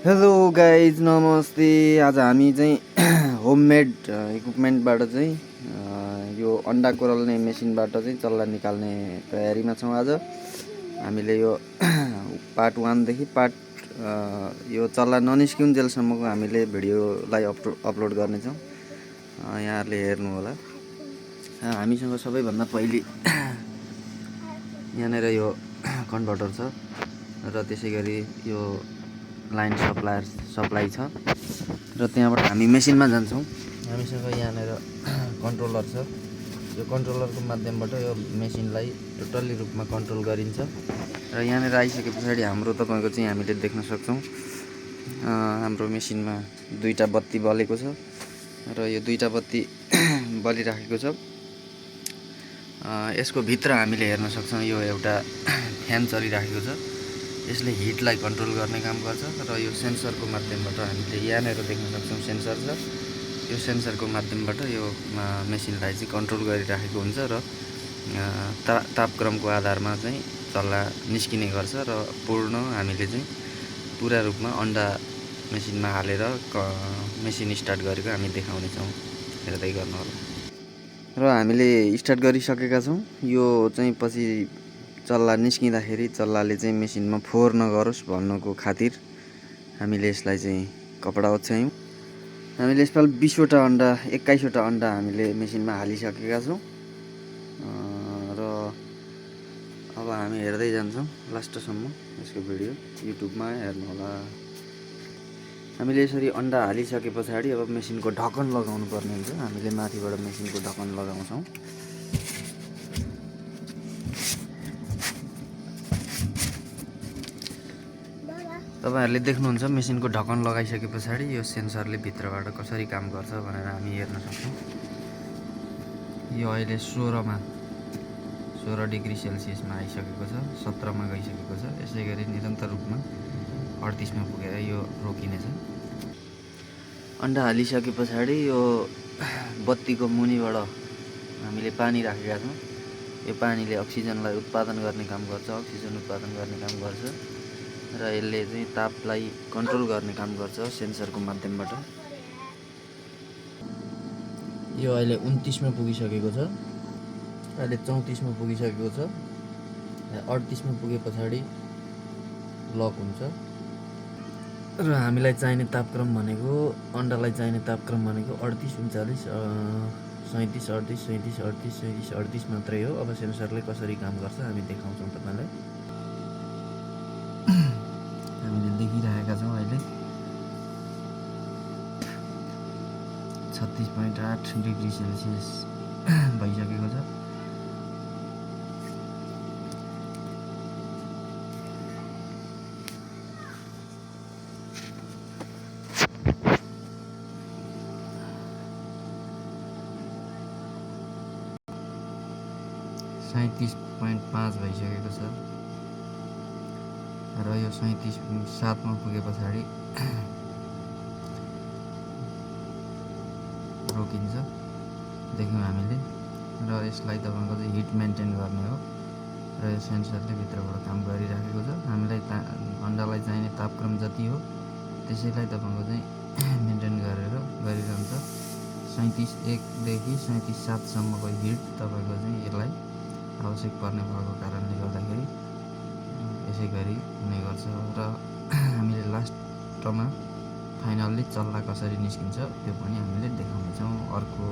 Hello guys नमस्ते। आज हामी चाहिँ होममेड इक्विपमेन्टबाट चाहिँ यो अन्डा कोरल्ने मेसिनबाट चाहिँ चल्ला निकाल्ने तयारीमा छौँ। आज हामीले यो पार्ट 1 देखि पार्ट यो चल्ला ननिस्किउन्जेलसम्मको हामीले भिडियोलाई अपलोड गर्नेछौँ। यहाँहरूले हेर्नु होला। हामीसँग सबैभन्दा पहिले यहाँनिर यो कन्भर्टर छ र त्यसै गरी यो लाइन सप्लाई छ र त्यहाँबाट हामी मेसिनमा जान्छौँ। हामीसँग यहाँनिर कन्ट्रोलर छ। यो कन्ट्रोलरको माध्यमबाट यो मेसिनलाई टोटल्ली रूपमा कन्ट्रोल गरिन्छ र यहाँनिर आइसके पछाडि हाम्रो तपाईँको चाहिँ हामीले देख्न सक्छौँ हाम्रो मेसिनमा दुईवटा बत्ती बलेको छ र यो दुईवटा बत्ती बलिराखेको छ। यसको भित्र हामीले हेर्न सक्छौँ यो एउटा फ्यान चलिराखेको छ। यसले हिटलाई कन्ट्रोल गर्ने काम गर्छ र यो सेन्सरको माध्यमबाट हामीले यहाँनिर देख्न सक्छौँ सेन्सर छ। यो सेन्सरको माध्यमबाट यो मेसिनलाई चाहिँ कन्ट्रोल गरिराखेको हुन्छ र तापक्रमको आधारमा चाहिँ चल्ला निस्किने गर्छ र पूर्ण हामीले चाहिँ पुरा रूपमा अन्डा मेसिनमा हालेर मेसिन स्टार्ट गरेको हामी देखाउनेछौँ। हेर्दै गर्नु होला। र हामीले स्टार्ट गरिसकेका छौँ। यो चाहिँ पछि चल्ला निस्किँदाखेरि चल्लाले चाहिँ मेसिनमा फोहोर नगरोस् भन्नुको खातिर हामीले यसलाई चाहिँ कपडा ओछ्यायौँ। हामीले यसपालि 20वटा अन्डा 21वटा अन्डा हामीले मेसिनमा हालिसकेका छौँ र अब हामी हेर्दै जान्छौँ लास्टसम्म यसको भिडियो युट्युबमा हेर्नु होला। हामीले यसरी अन्डा हालिसके पछाडि अब मेसिनको ढक्कन लगाउनु पर्ने हुन्छ। हामीले माथिबाट मेसिनको ढक्कन लगाउँछौँ। तपाईहरुले देख्नुहुन्छ मेसिनको ढक्कन लगाइसके पछाडि यो सेन्सरले भित्रबाट कसरी काम गर्छ भनेर हामी हेर्न सक्छौँ। यो अहिले 16 डिग्री सेल्सियसमा आइसकेको छ, 17मा गइसकेको छ। यसै गरी निरन्तर रूपमा 38मा पुगेर यो रोकिनेछ। अन्डा हालिसके पछाडि यो बत्तीको मुनिबाट हामीले पानी राखेका छौँ। यो पानीले अक्सिजनलाई उत्पादन गर्ने काम गर्छ, अक्सिजन उत्पादन गर्ने काम गर्छ र यसले चाहिँ तापलाई कन्ट्रोल गर्ने काम गर्छ सेन्सरको माध्यमबाट। यो अहिले 29मा पुगिसकेको छ। अहिले 34मा पुगिसकेको छ। 38मा पुगे पछाडि लक हुन्छ र हामीलाई चाहिने तापक्रम भनेको अन्डालाई चाहिने तापक्रम भनेको 38 39 37 38 37 38 37 38 मात्रै हो। अब सेन्सरले कसरी काम गर्छ हामी देखाउँछौँ तपाईलाई। हामीले देखिरहेका छौँ अहिले 36.8 डिग्री सेल्सियस भइसकेको छ। .5 भइसकेको छ र यो 37मा पुगे पछाडि रोकिन्छ देख्यौँ हामीले र यसलाई तपाईको चाहिँ हिट मेन्टेन गर्ने हो र यो सेन्सरले भित्रबाट काम गरिराखेको छ। हामीलाई अन्डालाई चाहिने तापक्रम जति हो त्यसैलाई तपाईको चाहिँ मेन्टेन गरेर गरिरहन्छ। 37.1 देखि 37.7 सम्मको हिट तपाईको चाहिँ यसलाई आवश्यक पर्ने भएको कारणले गर्दाखेरि यसै गरी हुने गर्छ र हामीले लास्टमा फाइनल्ली चल्ला कसरी निस्किन्छ त्यो पनि हामीले देखाउनेछौँ अर्को